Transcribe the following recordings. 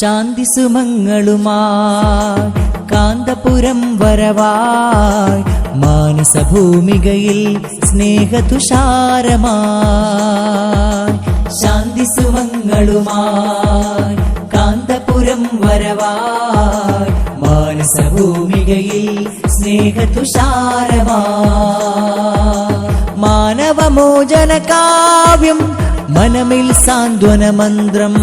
ശാന്തി സുമങ്ങളുമായി കാന്തപുരം വരവായി മാനസഭൂമികയിൽ സ്നേഹതുഷാരമായി. ശാന്തി സുമങ്ങളുമായി കാന്തപുരം വരവായി മാനസഭൂമികയിൽ സ്നേഹതുഷാരമായി. മാനവമോചന കാവ്യം മനമിൽ സാന്ത്വന മന്ത്രം.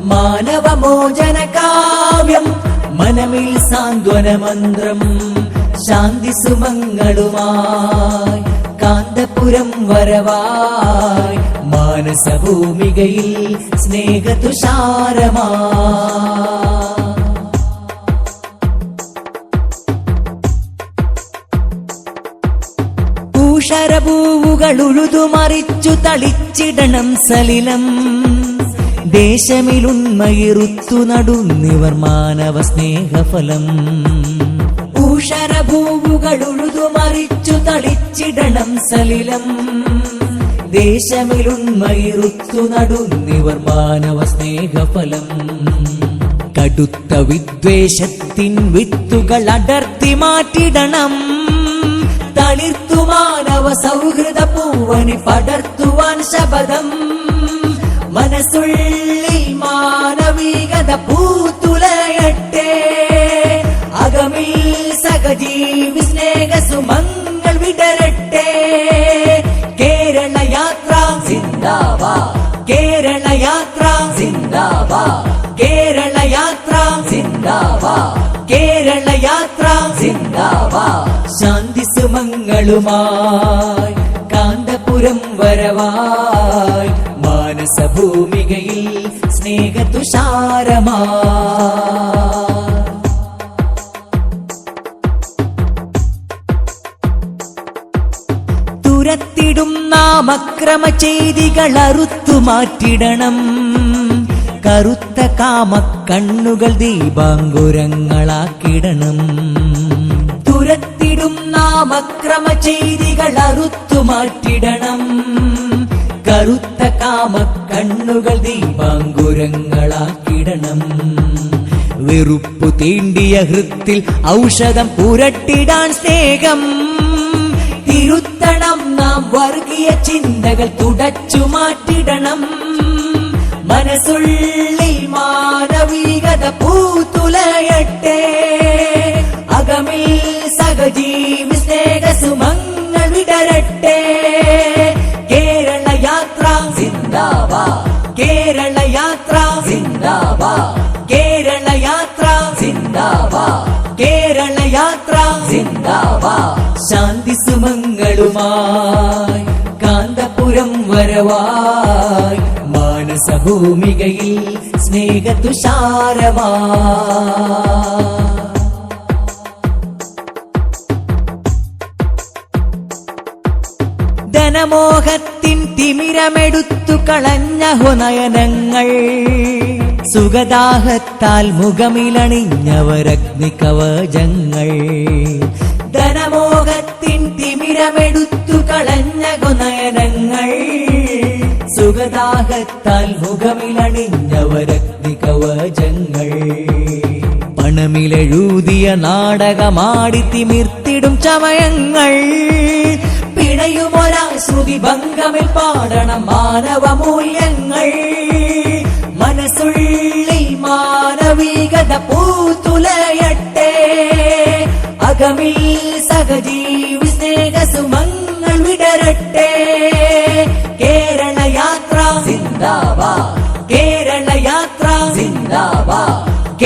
മാനവമോചന കാവ്യം മനമിൽ സാന്ത്വന മന്ത്രം. ശാന്തി സുമങ്ങളുമായി കാന്തപുരം വരവായി മാനസഭൂമികയിൽ സ്നേഹതുഷാരമായി. പൂഷരഭൂവുകൾ ഉഴുതുമറിച്ചു തളിച്ചിടണം സലിലം. ദേശമിലുണ്മയിരുത്തു നടുന്നിവർ മാനവ സ്നേഹഫലം. പൂഷരഭൂവുകൾ ഉഴുതുമറിച്ചു തളിച്ചിടണം സലിലം. ദേശമിലുണ്മയിരുത്തു നടുന്നിവർ മാനവ സ്നേഹഫലം. കടുത്ത വിദ്വേഷത്തിൻ വിത്തുകൾ അടർത്തി മാറ്റിടണം. തളിർത്തു മാനവ സൗഹൃദ പൂവണി പടർത്തുവാൻ ശപഥം. മനസ്സുള്ളിൽ മാനവികത പൂത്തുലയട്ടെ. അകമിൽ സഹജീവി സ്നേഹ സുമങ്ങൾ വിടരട്ടെ. കേരള യാത്ര സിന്ദാബാദ്. കേരള യാത്ര സിന്ദാബാദ്. കേരള യാത്ര സിന്ദാബാദ്. കേരള യാത്ര സിന്ദാബാദ്. ശാന്തി സുമങ്ങളുമായി കാന്തപുരം വരവായി മാനസഭൂമികയിൽ സ്നേഹതുഷാരമായി. തുരത്തിടും നാം അക്രമ ചെയ്തികൾ അറുത്തു മാറ്റിടണം. കറുത്ത കാമക്കണ്ണുകൾ ദീപാങ്കുരങ്ങളാക്കിടണം. തുരത്തിടും നാം അക്രമ ചെയ്തികൾ അറുത്തു മാറ്റിടണം. കറുത്ത കാമക്കണ്ണുകൾ ദീപാങ്കുരങ്ങളാക്കിടണം. വെറുപ്പു തീണ്ടിയ ഹൃത്തിൽ ഔഷധം പുരട്ടിടാൻ സ്നേഹം. തിരുത്തണം നാം വർഗീയ ചിന്തകൾ തുടച്ചു മാറ്റിടണം. മനസ്സുള്ളിൽ മാനവികത പൂത്തുലയട്ടെ. അകമിൽ സഹജീവി സ്നേഹ സുമങ്ങൾ വിടരട്ടെ. കേരള യാത്ര സിന്ദാബാദ്. കേരള യാത്ര സിന്ദാബാദ്. കേരള യാത്ര സിന്ദാബാദ്. കേരള യാത്ര സിന്ദാബാദ്. ശാന്തി സുമങ്ങളുമായി കാന്തപുരം വരവായി മാനസഭൂമികയിൽ സ്നേഹതുഷാരമായി. ധനമോഹത്തിൻ തിമിരമെടുത്തു കളഞ്ഞഹോ നയനങ്ങൾ. സുഖദാഹത്താൽ മുഖമിലണിഞ്ഞവരഗ്നി കവചങ്ങൾ. ധനമോഹത്തിൻ തിമിരമെടുത്തു കളഞ്ഞഹോ നയനങ്ങൾ. സുഖദാഹത്താൽ മുഖമിലണിഞ്ഞവരഗ്നി കവചങ്ങൾ. പണമിലെഴുതിയ നാടകമാടി തിമിർത്തിടും ചമയങ്ങൾ. പിണയുമൊരാ ശ്രുതി ഭംഗമിൽ പാടണം മാനവ മൂല്യങ്ങൾ. മനസ്സുള്ളിൽ മാനവികത പൂത്തുലയട്ടെ. അകമിൽ സഹജീവി സ്നേഹ സുമങ്ങൾ വിടരട്ടെ. കേരള യാത്ര സിന്ദാബാദ്. കേരള യാത്ര സിന്ദാബാദ്.